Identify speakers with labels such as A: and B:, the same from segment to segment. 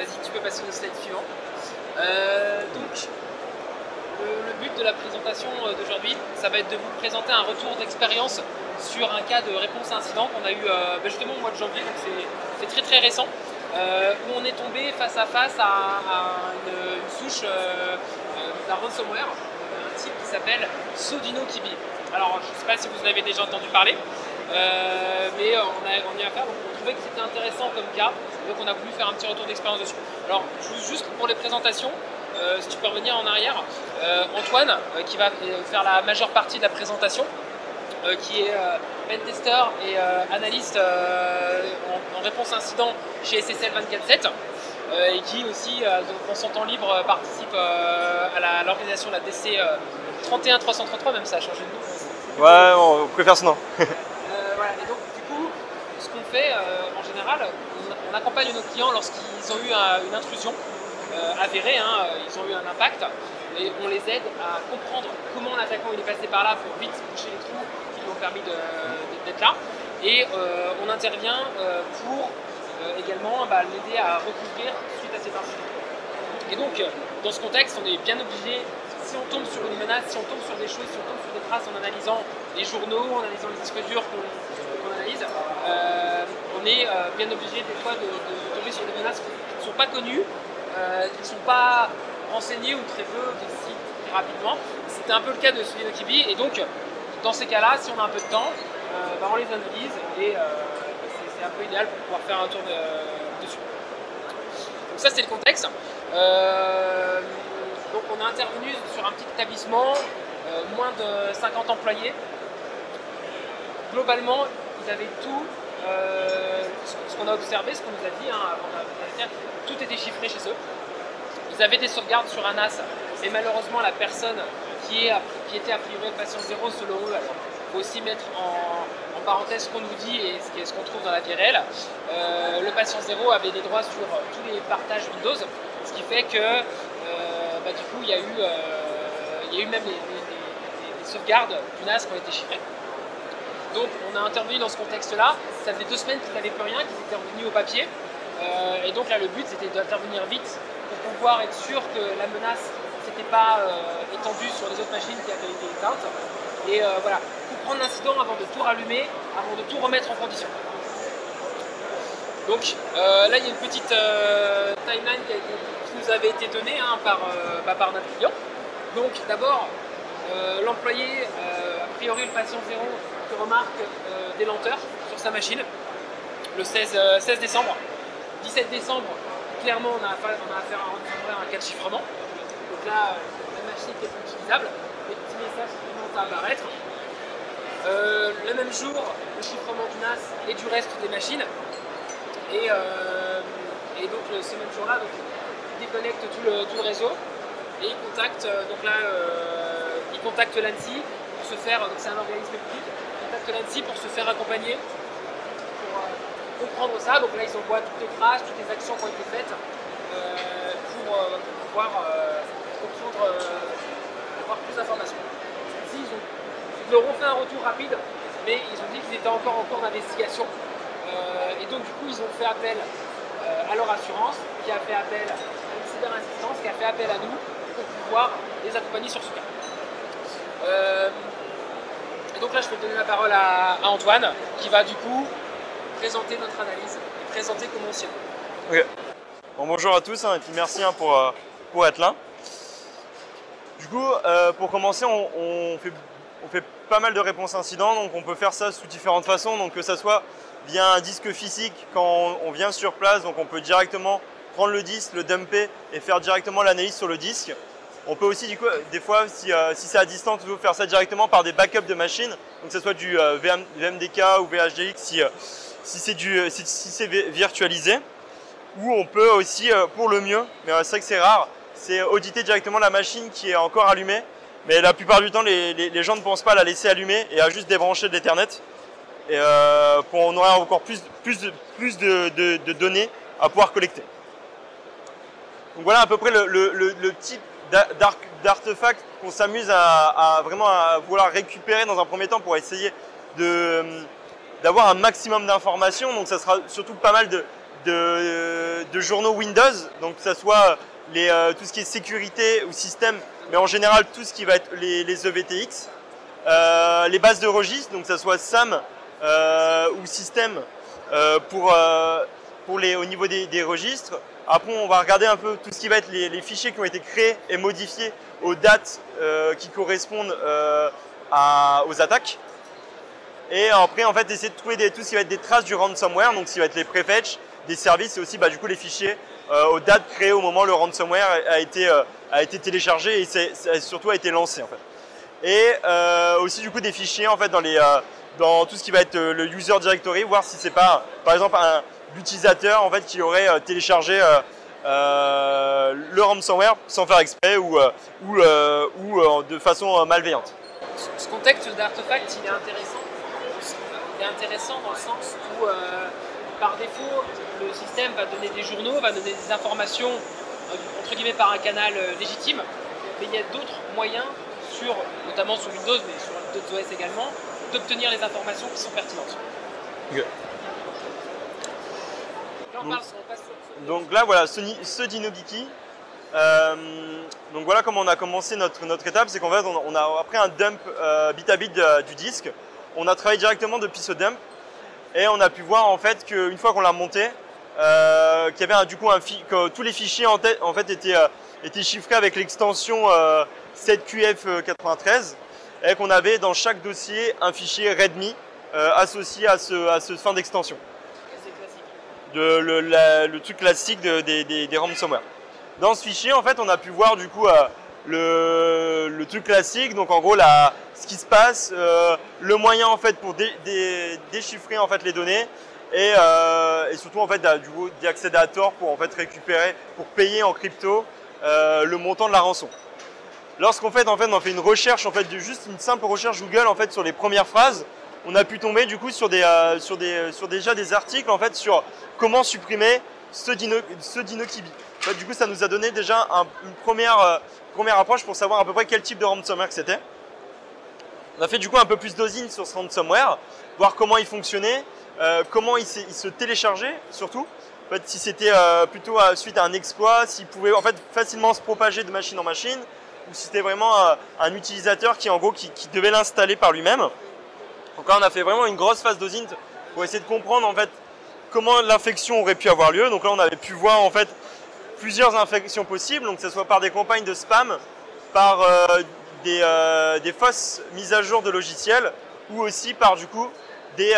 A: Vas-y, tu peux passer au slide suivant. Donc, le but de la présentation d'aujourd'hui, ça va être de vous présenter un retour d'expérience sur un cas de réponse à incident qu'on a eu justement au mois de janvier, donc c'est très très récent, où on est tombé face à face à une souche d'un ransomware, un type qui s'appelle Sodinokibi. Alors je ne sais pas si vous en avez déjà entendu parler, mais on y a affaire, donc on trouvait que c'était intéressant comme cas, donc on a voulu faire un petit retour d'expérience dessus. Alors juste pour les présentations, si tu peux revenir en arrière, Antoine qui va faire la majeure partie de la présentation, qui est pentester et analyste en réponse incident chez SSL 24/7 et qui aussi dans son temps libre participe à l'organisation de la DC 31333, même ça a changé de nom.
B: Ouais, on préfère ce nom.
A: Voilà. Et donc du coup, ce qu'on fait en général, on accompagne nos clients lorsqu'ils ont eu une intrusion avérée, hein, ils ont eu un impact, et on les aide à comprendre comment l'attaquant est passé par là pour vite boucher les trous qui lui ont permis d'être là. Et on intervient pour également l'aider à recouvrir suite à cet incident. Et donc, dans ce contexte, on est bien obligé, si on tombe sur une menace, si on tombe sur des choses, si on tombe sur des traces en analysant les journaux, en analysant les disques durs qu'on analyse, on est bien obligé des fois de tomber sur des menaces qui ne sont pas connues, qui ne sont pas renseignés ou très peu de sites très rapidement. C'était un peu le cas de Sodinokibi, et donc dans ces cas-là, si on a un peu de temps, on les analyse et c'est un peu idéal pour pouvoir faire un tour dessus. Donc ça c'est le contexte. Donc on a intervenu sur un petit établissement, moins de 50 employés. Globalement, ils avaient tout, ce qu'on a observé, ce qu'on nous a dit avant d'intervenir, tout était chiffré chez eux. Ils avaient des sauvegardes sur un NAS, mais malheureusement la personne qui était a priori le patient 0 selon eux, il faut aussi mettre en parenthèse ce qu'on nous dit et ce qu'on trouve dans la vie réelle. Le patient 0 avait des droits sur tous les partages Windows, ce qui fait que du coup il y a eu même des sauvegardes du NAS qui ont été chiffrées. Donc on a intervenu dans ce contexte-là. Ça faisait 2 semaines qu'ils n'avaient plus rien, qu'ils étaient revenus au papier. Et donc là le but c'était d'intervenir vite pour pouvoir être sûr que la menace ne s'était pas étendue sur les autres machines qui avaient été éteintes. Et voilà, comprendre l'incident avant de tout rallumer, avant de tout remettre en condition. Donc là il y a une petite timeline qui nous avait été donnée par notre client. Donc d'abord, l'employé, a priori le patient 0, qui remarque des lenteurs sur sa machine le 16 décembre. 17 décembre, clairement on a affaire à un cas de chiffrement. Donc là, la machine qui est plus utilisable, les petits messages qui commencent à apparaître. Le même jour, le chiffrement du NAS et du reste des machines. Et donc ce même jour-là, il déconnecte tout le réseau et il contacte l'ANSSI pour se faire, donc c'est un organisme public, il contacte l'ANSSI pour se faire accompagner, pour comprendre ça. Donc là ils envoient toutes les traces, toutes les actions qui ont été faites pour pouvoir comprendre, avoir plus d'informations. Ils leur ont fait un retour rapide, mais ils ont dit qu'ils étaient encore en cours d'investigation. Et donc du coup ils ont fait appel à leur assurance, qui a fait appel à une cyberassistance, qui a fait appel à nous pour pouvoir les accompagner sur ce cas. Et donc là je vais donner la parole à Antoine, qui va du coup présenter notre analyse et présenter comment on s'y est.
B: Ok. Bon, bonjour à tous et puis merci pour être là. Du coup, pour commencer, on fait pas mal de réponses incidents, donc on peut faire ça sous différentes façons, donc que ça soit via un disque physique quand on vient sur place, donc on peut directement prendre le disque, le dumper et faire directement l'analyse sur le disque. On peut aussi, du coup, des fois, si c'est à distance, faire ça directement par des backups de machines, donc que ce soit du VMDK ou VHDX si c'est virtualisé. Ou on peut aussi, pour le mieux, mais c'est vrai que c'est rare, c'est auditer directement la machine qui est encore allumée. Mais la plupart du temps, les gens ne pensent pas à la laisser allumer et à juste débrancher de l'Ethernet. Et on aurait encore plus de données à pouvoir collecter. Donc voilà à peu près le type d'artefacts qu'on s'amuse à vraiment vouloir récupérer dans un premier temps pour essayer d'avoir un maximum d'informations. Donc ça sera surtout pas mal de journaux Windows, donc que ce soit tout ce qui est sécurité ou système, mais en général tout ce qui va être les EVTX, les bases de registres, donc que ce soit SAM ou système au niveau des registres. Après, on va regarder un peu tout ce qui va être les fichiers qui ont été créés et modifiés aux dates qui correspondent aux attaques. Et après, en fait, essayer de trouver tout ce qui va être des traces du ransomware, donc ce qui va être les prefetch, des services et aussi du coup les fichiers aux dates créées au moment où le ransomware a été téléchargé et surtout a été lancé en fait. Et aussi du coup des fichiers en fait dans tout ce qui va être le user directory, voir si c'est pas par exemple l'utilisateur en fait qui aurait téléchargé le ransomware sans faire exprès ou de façon malveillante.
A: Ce contexte d'artefact, il est intéressant. Il est intéressant dans le sens où par défaut le système va donner des journaux, va donner des informations entre guillemets par un canal légitime, mais il y a d'autres moyens notamment sur Windows mais sur d'autres OS également, d'obtenir les informations qui sont pertinentes.
B: Okay.
A: Là on passe sur
B: donc là voilà, ce DinoGeeky. Donc voilà comment on a commencé notre étape, c'est qu'en fait on a après un dump bit à bit du disque, on a travaillé directement depuis ce dump et on a pu voir en fait qu'une fois qu'on l'a monté, qu'il y avait que tous les fichiers en fait étaient chiffrés avec l'extension 7QF93 et qu'on avait dans chaque dossier un fichier README associé à ce fin d'extension. Le truc classique des ransomware. Dans ce fichier, en fait, on a pu voir du coup le truc classique, donc en gros ce qui se passe, le moyen en fait pour déchiffrer en fait les données et surtout en fait d'y accéder à tort pour en fait récupérer, pour payer en crypto le montant de la rançon. Lorsqu'on fait on fait une recherche en fait juste une simple recherche Google en fait sur les premières phrases, on a pu tomber du coup sur déjà des articles en fait sur comment supprimer ce DinoKibi. En fait, du coup, ça nous a donné déjà une première approche pour savoir à peu près quel type de ransomware c'était. On a fait du coup un peu plus d'osine sur ce ransomware, voir comment il fonctionnait, comment il se téléchargeait surtout. En fait, si c'était plutôt suite à un exploit, s'il pouvait en fait facilement se propager de machine en machine, ou si c'était vraiment un utilisateur qui devait l'installer par lui-même. Donc là, on a fait vraiment une grosse phase d'osine pour essayer de comprendre en fait comment l'infection aurait pu avoir lieu. Donc là, on avait pu voir en fait plusieurs infections possibles, donc que ce soit par des campagnes de spam, par des fausses mises à jour de logiciels, ou aussi par du coup des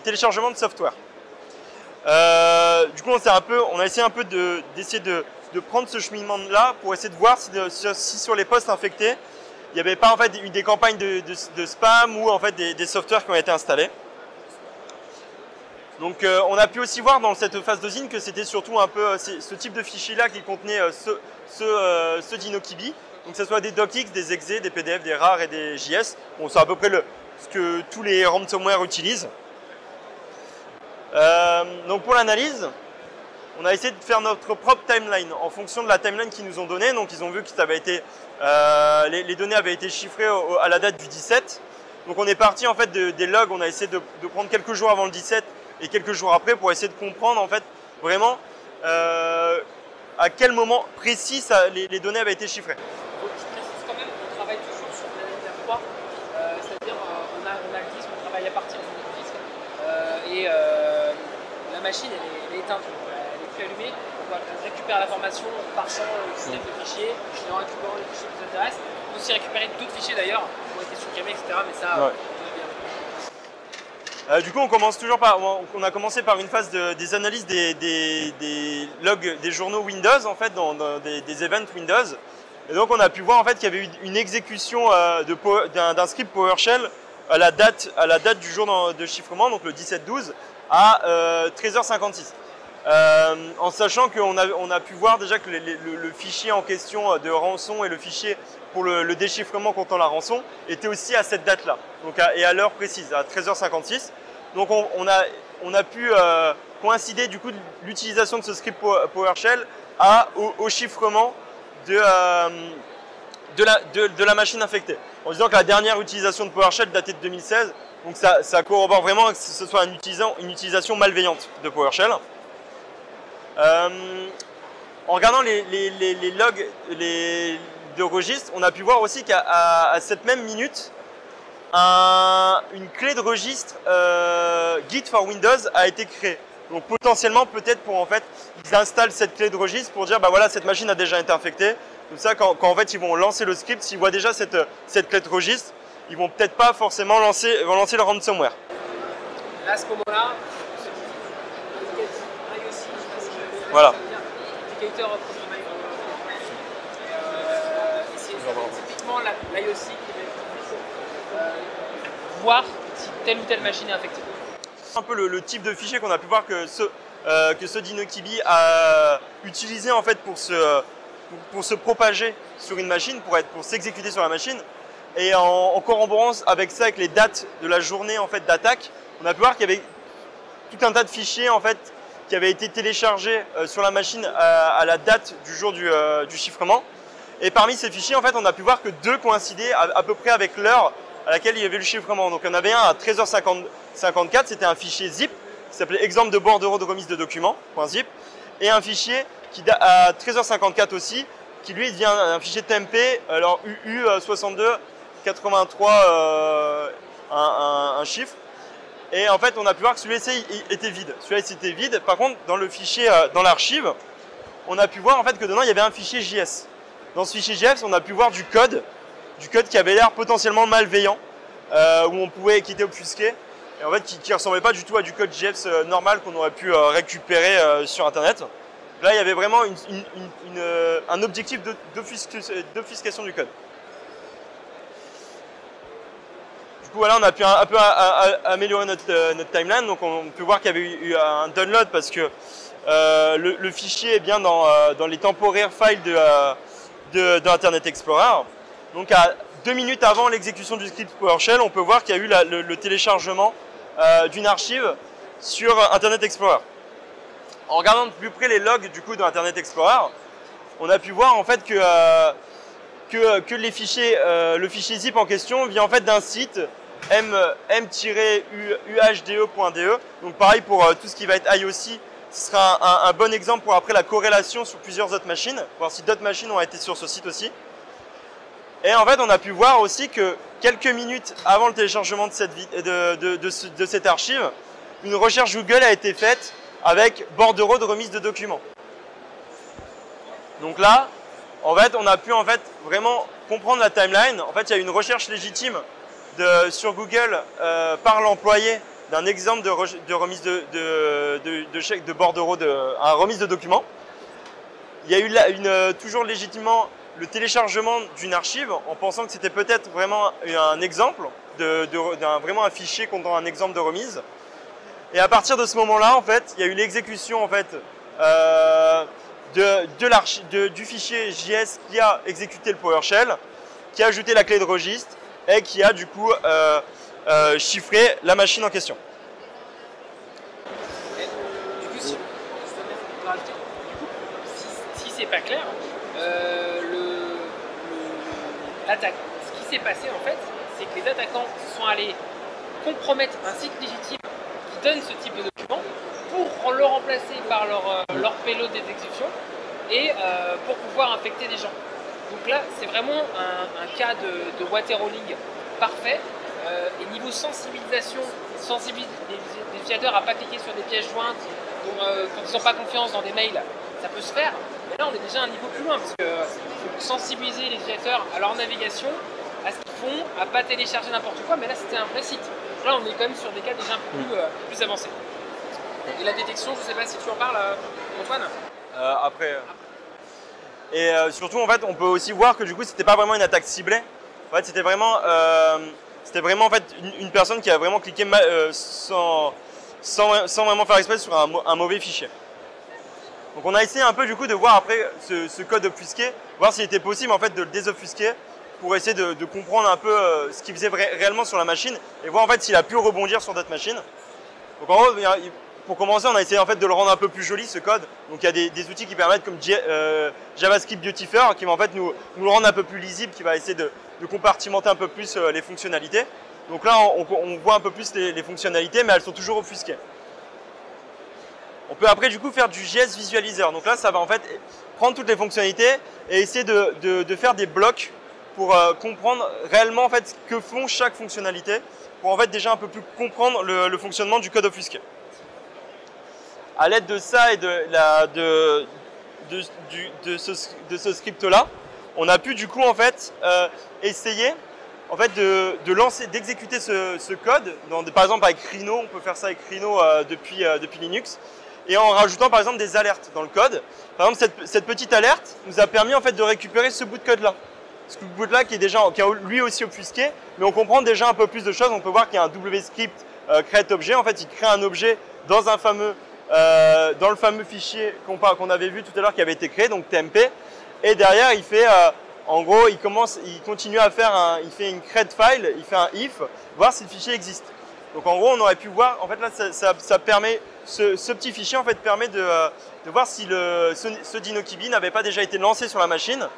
B: téléchargements de software. Du coup, on a essayé un peu d'essayer de prendre ce cheminement-là pour essayer de voir si sur les postes infectés, il n'y avait pas en fait des campagnes de spam ou en fait des softwares qui ont été installés. Donc on a pu aussi voir dans cette phase d'osine que c'était surtout un peu ce type de fichier-là qui contenait ce DinoKibi. Donc que ce soit des docx, des exe, des pdf, des rar et des js. Bon, c'est à peu près ce que tous les ransomware utilisent. Donc pour l'analyse, on a essayé de faire notre propre timeline en fonction de la timeline qu'ils nous ont donnée. Donc ils ont vu que ça avait été, les données avaient été chiffrées à la date du 17. Donc on est parti en fait des logs, on a essayé de prendre quelques jours avant le 17 et quelques jours après pour essayer de comprendre en fait vraiment à quel moment précis les données avaient été chiffrées.
A: Donc, je précise quand même qu'on travaille toujours sur l'analyse à froid, c'est-à-dire on a le disque, on travaille à partir du disque et la machine elle est éteinte, elle n'est plus allumée. On récupère l'information en partant le système de fichiers et en récupérant les fichiers qui nous intéressent. On peut aussi récupérer d'autres fichiers d'ailleurs qui ont été supprimés, etc. Mais ça,
B: ouais. Du coup, on a commencé par une phase des analyses des logs des journaux Windows, en fait, dans des events Windows. Et donc, on a pu voir en fait qu'il y avait eu une exécution d'un script PowerShell à la date du jour de chiffrement, donc le 17-12, à 13h56. En sachant qu'on a pu voir déjà que le fichier en question de rançon et le fichier pour le déchiffrement comptant la rançon était aussi à cette date-là, et à l'heure précise, à 13h56. Donc on a pu coïncider du coup l'utilisation de ce script PowerShell au chiffrement de la machine infectée. En disant que la dernière utilisation de PowerShell datait de 2016, Donc ça corrobore vraiment que ce soit une utilisation malveillante de PowerShell. En regardant les logs de registre, on a pu voir aussi qu'à cette même minute, une clé de registre Git for Windows a été créée. Donc potentiellement, peut-être pour en fait, ils installent cette clé de registre pour dire bah voilà, cette machine a déjà été infectée. Comme ça, quand en fait ils vont lancer le script, s'ils voient déjà cette clé de registre, ils vont peut-être pas forcément lancer le ransomware.
A: Là, à ce moment-là,
B: voilà.
A: C'est typiquement l'IOC qui va voir si telle ou telle machine est infectée.
B: Un peu le type de fichier qu'on a pu voir que ce Dinokibi a utilisé en fait pour se propager sur une machine, pour s'exécuter sur la machine. Et en corroborance avec ça, avec les dates de la journée en fait d'attaque, on a pu voir qu'il y avait tout un tas de fichiers en fait qui avaient été téléchargés sur la machine à la date du jour du chiffrement. Et parmi ces fichiers, en fait, on a pu voir que deux coïncidaient à peu près avec l'heure à laquelle il y avait le chiffrement. Donc, il y en avait un à 13h54, c'était un fichier zip qui s'appelait exemple de bordereau de remise de documents, .zip, et un fichier qui à 13h54 aussi, qui lui devient un fichier TMP, alors UU6283, un chiffre. Et en fait, on a pu voir que celui-ci était vide. Celui-là était vide. Par contre, dans le fichier, dans l'archive, on a pu voir en fait que dedans il y avait un fichier JS. Dans ce fichier JS, on a pu voir du code qui avait l'air potentiellement malveillant, qui était obfusqué, et en fait qui ressemblait pas du tout à du code JS normal qu'on aurait pu récupérer sur Internet. Là, il y avait vraiment un objectif d'obfuscation du code. Du coup, voilà, on a pu un peu améliorer notre timeline. Donc, on peut voir qu'il y avait eu un download parce que le fichier est bien dans les temporaire files de Internet Explorer. Donc, à 2 minutes avant l'exécution du script PowerShell, on peut voir qu'il y a eu le téléchargement d'une archive sur Internet Explorer. En regardant de plus près les logs du coup de Internet Explorer, on a pu voir en fait que le fichier zip en question vient en fait d'un site m-uhde.de. Donc pareil pour tout ce qui va être IOC, ce sera un bon exemple pour après la corrélation sur plusieurs autres machines, voir si d'autres machines ont été sur ce site aussi. Et en fait, on a pu voir aussi que quelques minutes avant le téléchargement de cette archive, une recherche Google a été faite avec bordereau de remise de documents. Donc là, en fait, on a pu en fait vraiment comprendre la timeline. En fait, il y a une recherche légitime sur Google par l'employé d'un exemple de remise de bordereau remise de documents. Il y a eu toujours légitimement le téléchargement d'une archive en pensant que c'était peut-être vraiment un exemple, vraiment un fichier contenant un exemple de remise. Et à partir de ce moment-là, en fait, il y a eu l'exécution en fait, du fichier JS qui a exécuté le PowerShell, qui a ajouté la clé de registre et qui a du coup chiffré la machine en question.
A: Si c'est pas clair, l'attaque. Ce qui s'est passé en fait, c'est que les attaquants sont allés compromettre un site légitime qui donne ce type de document pour le remplacer par leur payload d'exécution et pour pouvoir infecter des gens. Donc là, c'est vraiment un cas de waterrolling parfait. Et niveau sensibilisation, les utilisateurs à ne pas cliquer sur des pièces jointes quand ils n'ont pas confiance dans des mails, ça peut se faire. Mais là, on est déjà un niveau plus loin parce qu'il faut sensibiliser les utilisateurs à leur navigation, à ce qu'ils font, à ne pas télécharger n'importe quoi. Mais là, c'était un vrai site. Là, on est quand même sur des cas déjà un peu plus avancés. Et la détection, je ne sais pas si tu en parles, Antoine.
B: Après. Et surtout, en fait, on peut aussi voir que du coup, c'était pas vraiment une attaque ciblée. En fait, c'était vraiment en fait une personne qui a vraiment cliqué sans vraiment faire exprès sur un mauvais fichier. Donc, on a essayé un peu du coup de voir après ce code obfusqué, voir s'il était possible en fait de le désobfusquer pour essayer de comprendre un peu ce qu'il faisait réellement sur la machine et voir en fait s'il a pu rebondir sur d'autres machines. Donc, en gros, pour commencer, on a essayé en fait de le rendre un peu plus joli ce code. Donc il y a des outils qui permettent comme JavaScript Beautifier qui va en fait nous le rendre un peu plus lisible, qui va essayer de compartimenter un peu plus les fonctionnalités. Donc là, on voit un peu plus les fonctionnalités, mais elles sont toujours offusquées. On peut après du coup faire du JS Visualizer. Donc là, ça va en fait prendre toutes les fonctionnalités et essayer de faire des blocs pour comprendre réellement en fait ce que font chaque fonctionnalité, pour en fait déjà un peu plus comprendre le fonctionnement du code offusqué. À l'aide de ça et de ce script-là, on a pu du coup en fait essayer en fait d'exécuter ce code. Par exemple avec Rhino, on peut faire ça avec Rhino depuis Linux, et en rajoutant par exemple des alertes dans le code. Par exemple, cette petite alerte nous a permis en fait de récupérer ce bout de code là. Ce bout de là qui est lui aussi offusqué, mais on comprend déjà un peu plus de choses. On peut voir qu'il y a un WScript create objet. En fait, il crée un objet dans le fameux fichier qu'on avait vu tout à l'heure qui avait été créé, donc TMP. Et derrière, il fait, en gros, il continue à faire il fait une create file, il fait un if, voir si le fichier existe. Donc en gros, on aurait pu voir, en fait là, ça permet, ce petit fichier en fait permet de voir si ce Dinokibi n'avait pas déjà été lancé sur la machine.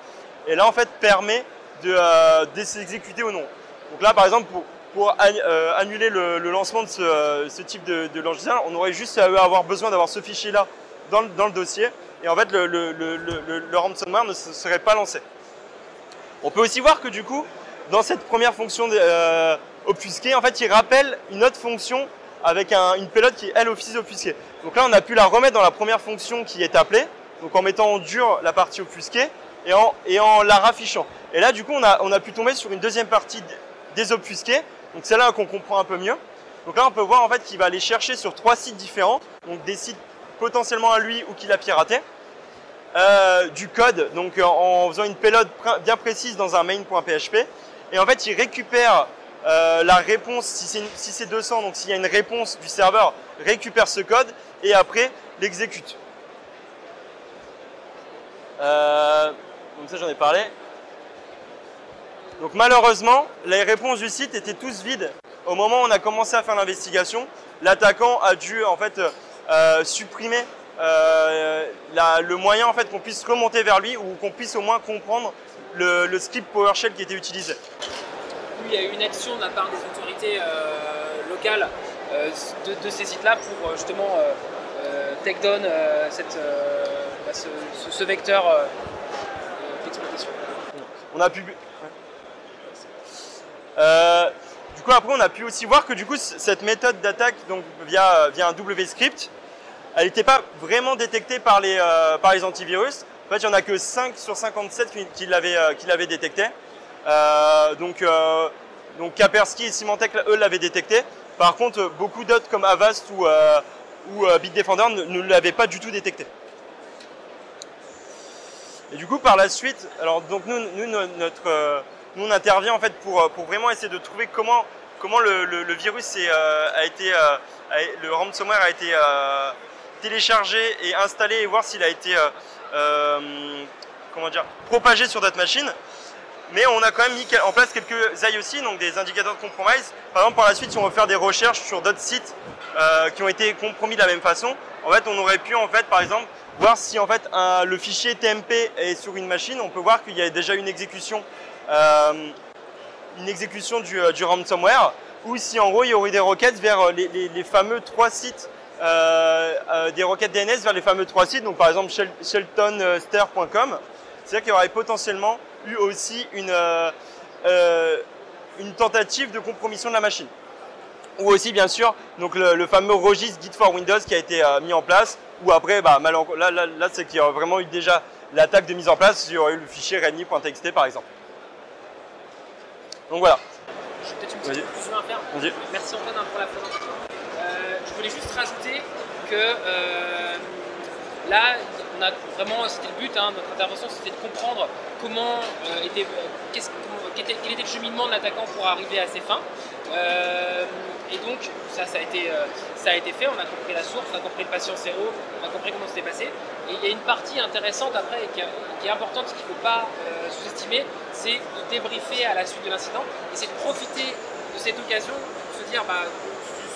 B: Et là, en fait, permet de s'exécuter ou non. Donc là, par exemple, pour annuler le lancement de ce type de logiciel, on aurait juste à avoir besoin d'avoir ce fichier-là dans le dossier. Et en fait, le ransomware ne se serait pas lancé. On peut aussi voir que du coup, dans cette première fonction obfusquée, en fait, il rappelle une autre fonction avec une payload qui, elle, officie obfusquée. Donc là, on a pu la remettre dans la première fonction qui est appelée, donc en mettant en dur la partie obfusquée, et en la raffichant. Et là, du coup, on a pu tomber sur une deuxième partie des obfusqués. Donc c'est là qu'on comprend un peu mieux. Donc là, on peut voir en fait qu'il va aller chercher sur 3 sites différents, donc des sites potentiellement à lui ou qu'il a piraté, du code, donc en faisant une payload bien précise dans un main.php. Et en fait, il récupère la réponse, si c'est 200, donc s'il y a une réponse du serveur, récupère ce code et après l'exécute. Donc ça, j'en ai parlé. Donc malheureusement, les réponses du site étaient tous vides au moment où on a commencé à faire l'investigation. L'attaquant a dû en fait supprimer le moyen en fait qu'on puisse remonter vers lui ou qu'on puisse au moins comprendre le script PowerShell qui était utilisé.
A: Il y a eu une action de la part des autorités locales de ces sites-là pour justement take down ce vecteur d'exploitation.
B: On a pu... du coup, après, on a pu aussi voir que du coup, cette méthode d'attaque, donc via un WScript, elle n'était pas vraiment détectée par les antivirus. En fait, il n'y en a que 5 sur 57 qui l'avaient détecté. Donc Kaspersky et Symantec, eux, l'avaient détecté. Par contre, beaucoup d'autres comme Avast ou Bitdefender ne l'avaient pas du tout détecté. Et du coup, par la suite, alors donc nous on intervient en fait pour vraiment essayer de trouver comment le virus le ransomware a été téléchargé et installé et voir s'il a été propagé sur d'autres machines. Mais on a quand même mis en place quelques IOC, donc des indicateurs de compromise. Par exemple, par la suite, si on veut faire des recherches sur d'autres sites qui ont été compromis de la même façon, en fait, on aurait pu, en fait, par exemple, voir si en fait le fichier TMP est sur une machine. On peut voir qu'il y a déjà une exécution du ransomware, ou si en gros il y aurait des requêtes vers les fameux 3 sites, des requêtes DNS vers les fameux 3 sites, donc par exemple sheltonster.com. C'est-à-dire qu'il y aurait potentiellement eu aussi une tentative de compromission de la machine. Ou aussi bien sûr donc le fameux registre Git for Windows qui a été mis en place, ou après là c'est qu'il y aurait vraiment eu déjà l'attaque de mise en place, il y aurait eu le fichier readme.txt par exemple. Donc voilà.
A: J'ai peut-être une petite conclusion à faire. Merci Antoine pour la présentation. Je voulais juste rajouter que là, on a vraiment, c'était le but, notre intervention, c'était de comprendre quel était le cheminement de l'attaquant pour arriver à ses fins. Et donc, ça a été fait, on a compris la source, on a compris le patient zéro, on a compris comment c'était passé. Et il y a une partie intéressante après qui est importante, qu'il ne faut pas sous-estimer, c'est de débriefer à la suite de l'incident. Et c'est de profiter de cette occasion pour se dire,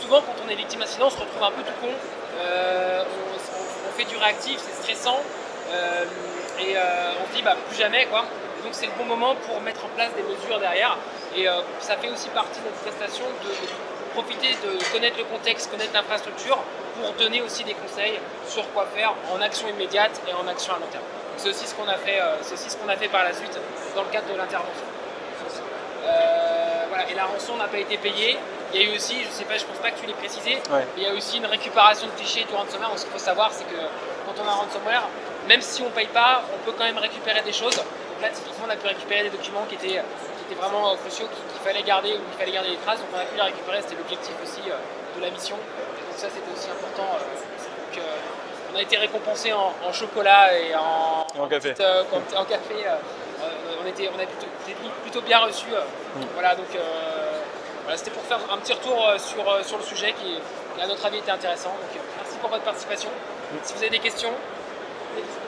A: souvent quand on est victime d'incident, on se retrouve un peu tout con, on fait du réactif, c'est stressant, et on se dit plus jamais quoi. donc c'est le bon moment pour mettre en place des mesures derrière. Et ça fait aussi partie de notre prestation de profiter de connaître le contexte, connaître l'infrastructure pour donner aussi des conseils sur quoi faire en action immédiate et en action à long terme. C'est aussi ce qu'on a fait, par la suite dans le cadre de l'intervention. Voilà. Et la rançon n'a pas été payée. Il y a eu aussi, je pense pas que tu l'aies précisé, mais il y a aussi une récupération de fichiers du ransomware. Donc ce qu'il faut savoir, c'est que quand on a un ransomware, même si on ne paye pas, on peut quand même récupérer des choses. Donc là, typiquement, on a pu récupérer des documents qui étaient vraiment cruciaux, qu'il fallait garder, ou il fallait garder les traces. Donc on a pu les récupérer, c'était l'objectif aussi de la mission. Donc ça, c'était aussi important. Donc, on a été récompensé en chocolat et en
B: café.
A: En café. On a plutôt bien reçu. Voilà, donc voilà, c'était pour faire un petit retour sur le sujet qui, à notre avis, était intéressant. Donc merci pour votre participation. Si vous avez des questions, n'hésitez pas.